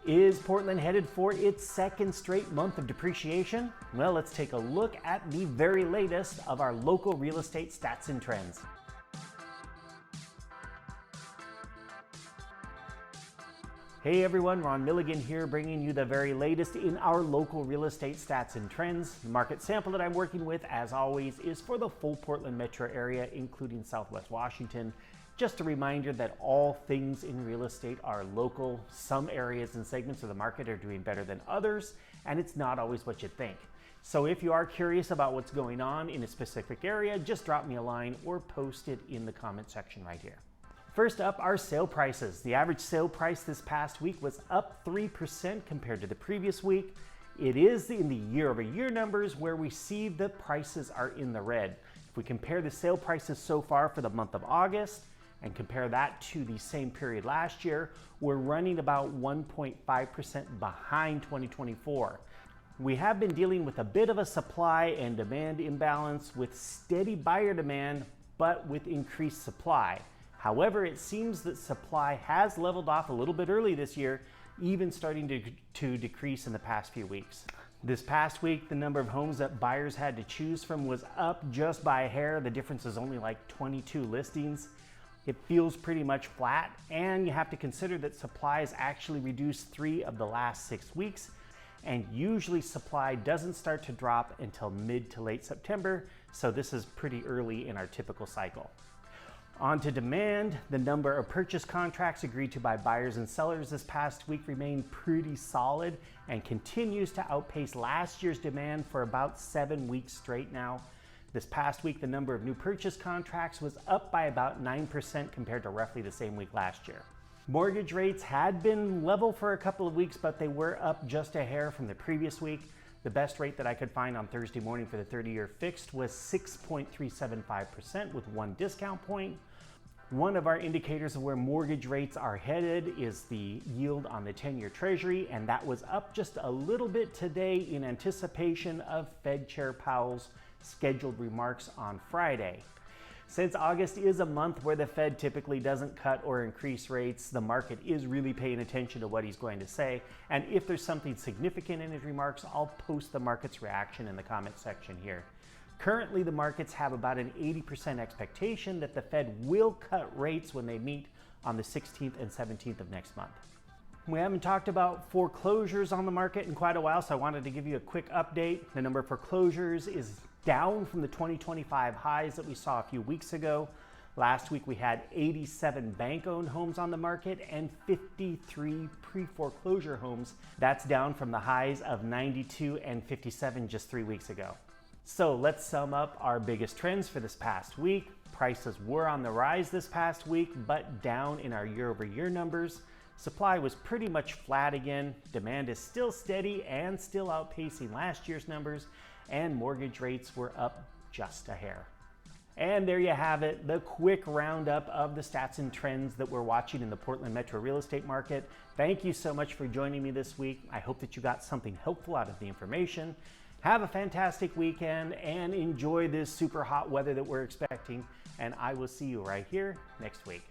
Is Portland headed for its second straight month of depreciation? Well, let's take a look at the very latest of our local real estate stats and trends. Hey everyone, RRMilligan here, bringing you the very latest in our local real estate stats and trends. The market sample that I'm working with, as always, is for the full Portland metro area, including Southwest Washington. Just a reminder that all things in real estate are local. Some areas and segments of the market are doing better than others, and it's not always what you think. So if you are curious about what's going on in a specific area, just drop me a line or post it in the comment section right here. First up, our sale prices. The average sale price this past week was up 3% compared to the previous week. It is in the year-over-year numbers where we see the prices are in the red. If we compare the sale prices so far for the month of August and compare that to the same period last year, we're running about 1.5% behind 2024. We have been dealing with a bit of a supply and demand imbalance with steady buyer demand, but with increased supply. However, it seems that supply has leveled off a little bit early this year, even starting to decrease in the past few weeks. This past week, the number of homes that buyers had to choose from was up just by a hair. The difference is only like 22 listings. It feels pretty much flat, and you have to consider that supply has actually reduced 3 of the last 6 weeks, and usually supply doesn't start to drop until mid to late September, so this is pretty early in our typical cycle. On to demand, the number of purchase contracts agreed to by buyers and sellers this past week remained pretty solid and continues to outpace last year's demand for about 7 weeks straight now. This past week, the number of new purchase contracts was up by about 9% compared to roughly the same week last year. Mortgage rates had been level for a couple of weeks, but they were up just a hair from the previous week. The best rate that I could find on Thursday morning for the 30-year fixed was 6.375% with 1 discount point. One of our indicators of where mortgage rates are headed is the yield on the 10-year Treasury, and that was up just a little bit today in anticipation of Fed Chair Powell's scheduled remarks on Friday. Since August is a month where the Fed typically doesn't cut or increase rates, the market is really paying attention to what he's going to say. And if there's something significant in his remarks, I'll post the market's reaction in the comment section here. Currently, the markets have about an 80% expectation that the Fed will cut rates when they meet on the 16th and 17th of next month. We haven't talked about foreclosures on the market in quite a while, so I wanted to give you a quick update. The number of foreclosures is down from the 2025 highs that we saw a few weeks ago. Last week we had 87 bank-owned homes on the market and 53 pre-foreclosure homes. That's down from the highs of 92 and 57 just 3 weeks ago. So let's sum up our biggest trends for this past week. Prices were on the rise this past week, but down in our year-over-year numbers. Supply was pretty much flat again. Demand is still steady and still outpacing last year's numbers, and mortgage rates were up just a hair. And there you have it, the quick roundup of the stats and trends that we're watching in the Portland metro real estate market. Thank you so much for joining me this week. I hope that you got something helpful out of the information. Have a fantastic weekend and enjoy this super hot weather that we're expecting. And I will see you right here next week.